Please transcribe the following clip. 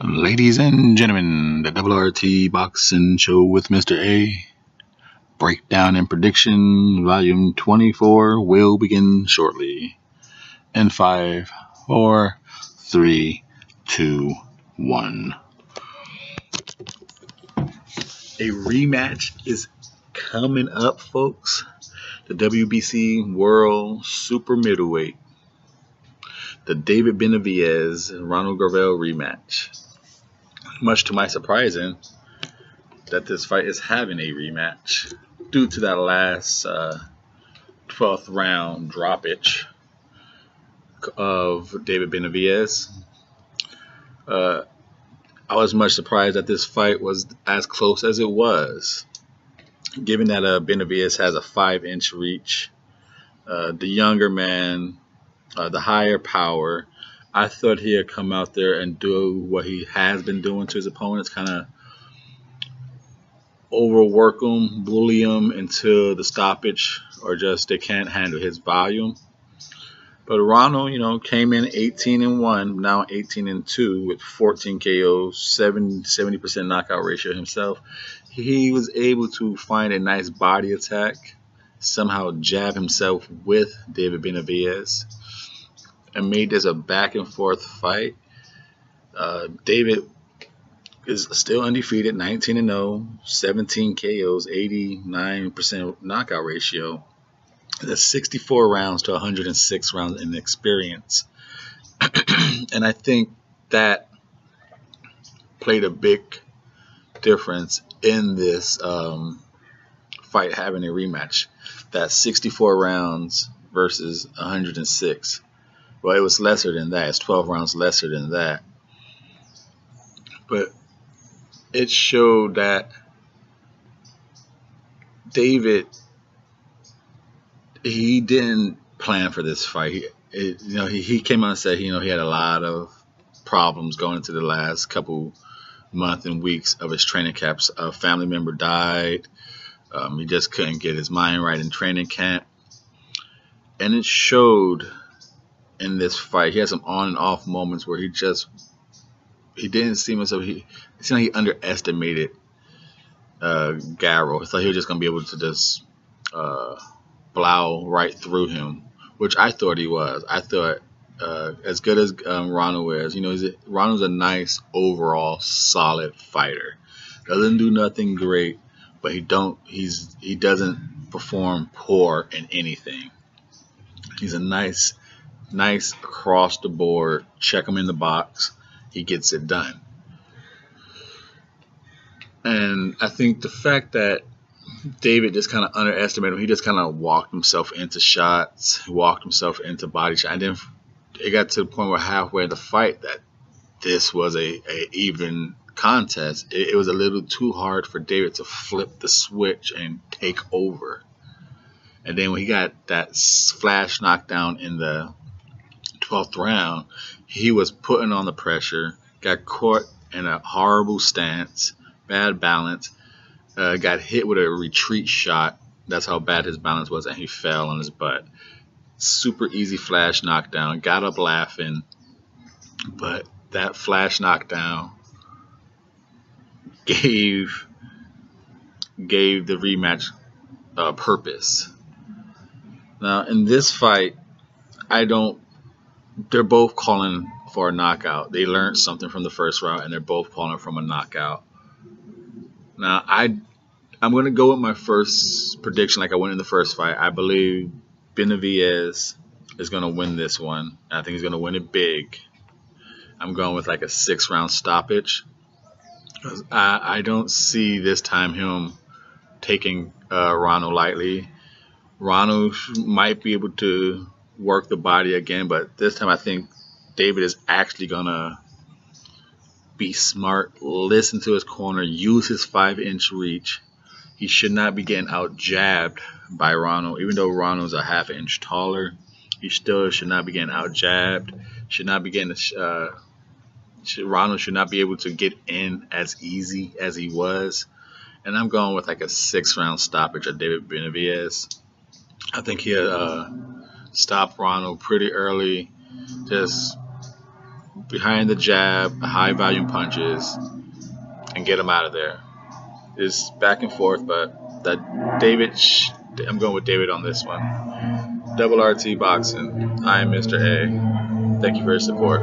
Ladies and gentlemen, the RT Boxing Show with Mr. A. Breakdown and Prediction, Volume 24 will begin shortly. In 5, 4, 3, 2, 1. A rematch is coming up, folks. The WBC World Super Middleweight. The David Benavidez and Ronal Gavril rematch. Much to my surprising that this fight is having a rematch due to that last 12th round droppage of David Benavidez. I was much surprised that this fight was as close as it was, given that Benavidez has a 5-inch reach. The younger man, the higher power. I thought he'd come out there and do what he has been doing to his opponents, kind of overwork them, bully them into the stoppage, or just they can't handle his volume. But Ronal, came in 18-1, now 18-2 with 14 KOs, 70% knockout ratio himself. He was able to find a nice body attack, somehow jab himself with David Benavidez, and made this a back and forth fight. David is still undefeated, 19-0, 17 KOs, 89% knockout ratio. That's 64 rounds to 106 rounds in experience. And I think that played a big difference in this fight having a rematch. That's 64 rounds versus 106. Well, it was lesser than that. It's 12 rounds lesser than that. But it showed that David, he didn't plan for this fight. He came out and said, he had a lot of problems going into the last couple months and weeks of his training camps. A family member died. He just couldn't get his mind right in training camp. And it showed in this fight. He had some on and off moments where he didn't see himself. It seemed like he underestimated Gavril. He thought he was just going to be able to just plow right through him, which I thought he was. I thought as good as Ronal is, Ronal's a nice overall solid fighter. Doesn't do nothing great, but he doesn't perform poor in anything. He's a nice across the board, check him in the box, he gets it done. And I think the fact that David just kind of underestimated him, he just kind of walked himself into shots, walked himself into body shots, and then it got to the point where halfway in the fight that this was a even contest. It was a little too hard for David to flip the switch and take over. And then when he got that flash knockdown in the 12th round, he was putting on the pressure, got caught in a horrible stance, bad balance, got hit with a retreat shot. That's how bad his balance was, and he fell on his butt. Super easy flash knockdown, got up laughing, but that flash knockdown gave the rematch purpose. Now, in this fight, they're both calling for a knockout. They learned something from the first round, and they're both calling from a knockout. Now, I'm going to go with my first prediction like I went in the first fight. I believe Benavidez is going to win this one. I think he's going to win it big. I'm going with like a 6-round stoppage. I don't see this time him taking Ronal lightly. Ronal might be able to work the body again, but this time I think David is actually going to be smart, listen to his corner, use his 5-inch reach. He should not be getting out jabbed by Ronal. Even though Ronal's a half inch taller, he still should not be getting out jabbed. Should not be getting Ronal should not be able to get in as easy as he was. And I'm going with like a 6-round stoppage of David Benavidez. I think he'll stop Ronal pretty early. Just behind the jab, high volume punches, and get him out of there. It's back and forth, but that David, I'm going with David on this one. Double RT Boxing. I am Mr. A. Thank you for your support.